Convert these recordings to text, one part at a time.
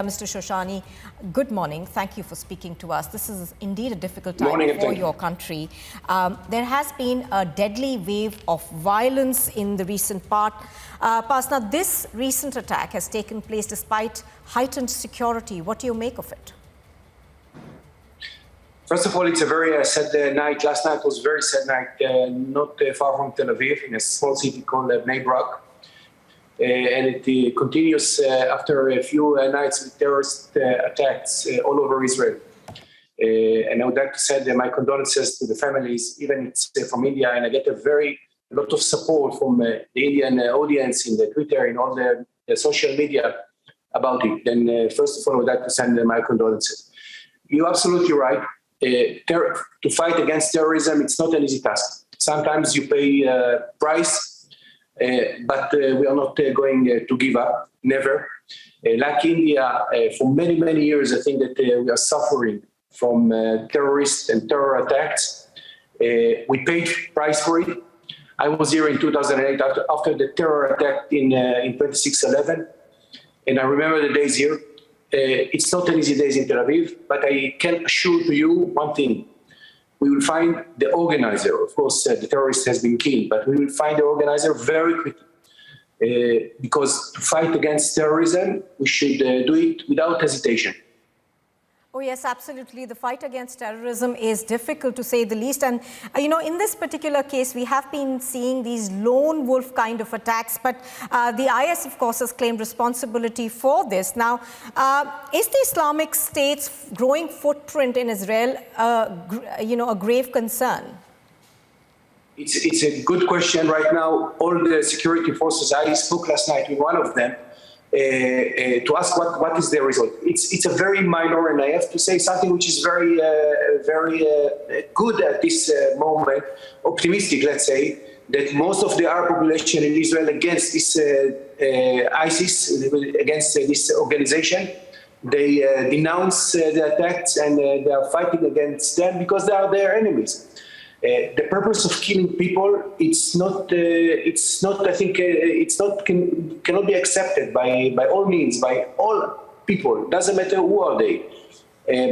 Mr. Shoshani, good morning. Thank you for speaking to us. This is indeed a difficult time for your country. There has been a deadly wave of violence in the recent past. Now, this recent attack has taken place despite heightened security. What do you make of it? First of all, it's a very sad night. Last night was a very sad night, not far from Tel Aviv, in a small city called Bnei Brak. And it continues after a few nights with terrorist attacks all over Israel. And I would like to send my condolences to the families, even it's from India, and I get a lot of support from the Indian audience in the Twitter and all the social media about it. And first of all, I would like to send my condolences. You're absolutely right. To fight against terrorism, it's not an easy task. Sometimes you pay a price, but we are not going to give up, never. Like India, for many, many years, I think that we are suffering from terrorist and terror attacks. We paid price for it. I was here in 2008 after the terror attack in 26/11, and I remember the days here. It's not an easy days in Tel Aviv, but I can assure to you one thing. We will find the organizer. Of course, the terrorist has been killed, but we will find the organizer very quickly. Because to fight against terrorism, we should do it without hesitation. Oh, yes, absolutely. The fight against terrorism is difficult, to say the least. And, in this particular case, we have been seeing these lone wolf kind of attacks. But the IS, of course, has claimed responsibility for this. Now, is the Islamic State's growing footprint in Israel, a grave concern? It's a good question right now. All the security forces, I spoke last night with one of them, to ask what is the result. It's a very minor, and I have to say something which is very good at this moment, optimistic, let's say, that most of the Arab population in Israel against this ISIS, against this organization, they denounce the attacks and they are fighting against them because they are their enemies. The purpose of killing people, cannot be accepted by all means, by all people. Doesn't matter who are they.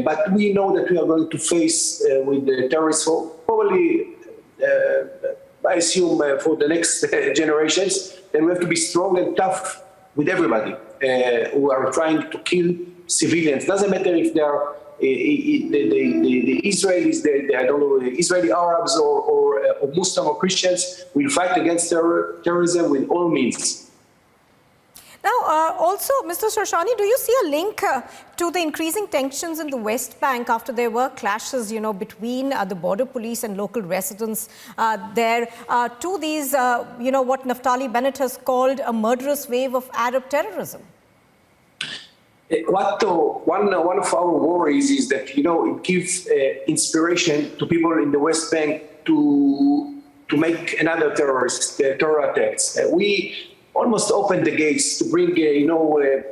But we know that we are going to face with the terrorists probably, I assume, for the next generations. Then we have to be strong and tough with everybody who are trying to kill civilians. Doesn't matter if they are the Israelis, I don't know, Israeli Arabs or Muslim or Christians. Will fight against terrorism with all means. Now, also, Mr. Shoshani, do you see a link to the increasing tensions in the West Bank after there were clashes, between the border police and local residents there, to these, what Naftali Bennett has called a murderous wave of Arab terrorism? One of our worries is that it gives inspiration to people in the West Bank to make another terror attacks. We almost opened the gates to bring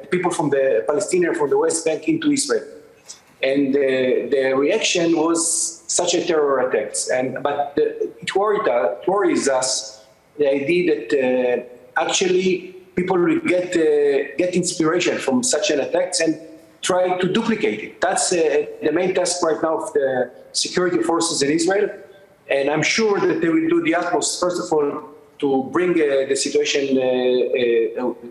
people from the Palestinians from the West Bank into Israel, and the reaction was such a terror attacks. But it worries us the idea that actually people will get inspiration from such an attacks and try to duplicate it. That's the main task right now of the security forces in Israel. And I'm sure that they will do the utmost, first of all, to bring the situation,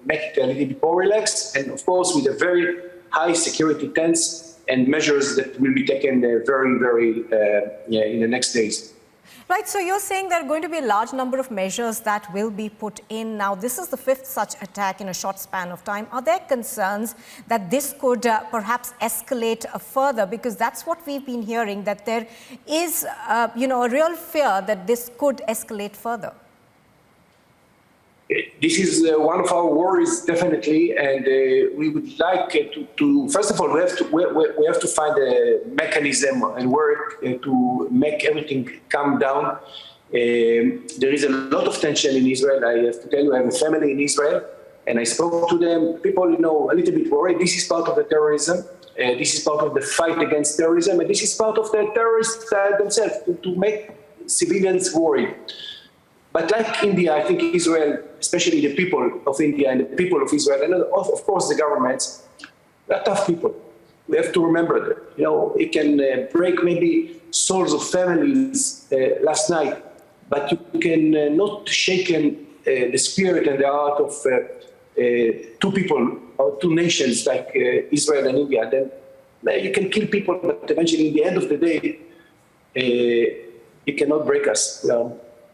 make it a little bit more relaxed. And of course, with a very high security tense and measures that will be taken very in the next days. Right, so you're saying there are going to be a large number of measures that will be put in. Now, this is the fifth such attack in a short span of time. Are there concerns that this could perhaps escalate further? Because that's what we've been hearing, that there is, a real fear that this could escalate further. This is one of our worries, definitely, and we would like to first of all, we have to find a mechanism and work to make everything calm down. There is a lot of tension in Israel. I have to tell you, I have a family in Israel, and I spoke to them. People, a little bit worried. This is part of the terrorism. This is part of the fight against terrorism, and this is part of the terrorists themselves to make civilians worried. But like India, I think Israel, especially the people of India and the people of Israel, and of course the governments, We are tough people. We have to remember that. You know, it can break maybe souls of families last night, but you can not shaken the spirit and the heart of two people or two nations like Israel and India. Then you can kill people, but eventually, in the end of the day, it cannot break us.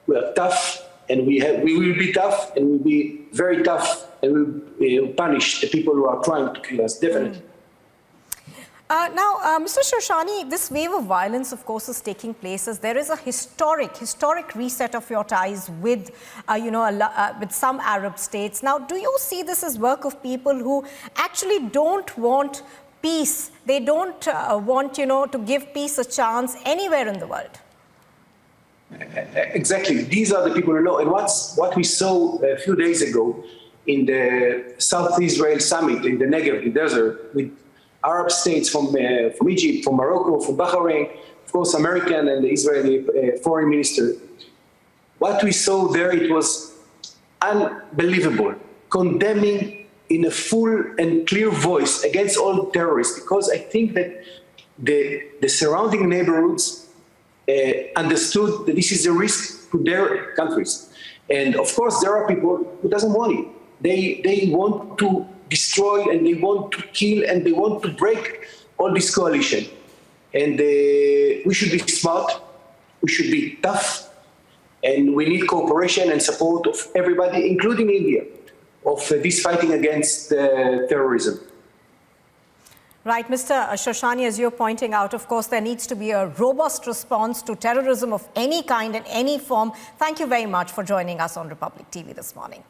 We are tough, and we will be tough, and we'll be very tough, and we'll punish the people who are trying to kill us, definitely. Now, Mr. Shoshani, this wave of violence, of course, is taking place as there is a historic reset of your ties with, with some Arab states. Now, do you see this as work of people who actually don't want peace? They don't want, to give peace a chance anywhere in the world. Exactly. These are the people who know. And what we saw a few days ago in the South Israel summit in the Negev, the desert, with Arab states from Egypt, from Morocco, from Bahrain, of course, American and the Israeli foreign minister. What we saw there, it was unbelievable, condemning in a full and clear voice against all terrorists, because I think that the surrounding neighborhoods understood that this is a risk to their countries. And of course, there are people who doesn't want it. They want to destroy, and they want to kill, and they want to break all this coalition. And we should be smart, we should be tough, and we need cooperation and support of everybody, including India, of this fighting against terrorism. Right, Mr. Shoshani, as you're pointing out, of course, there needs to be a robust response to terrorism of any kind and any form. Thank you very much for joining us on Republic TV this morning.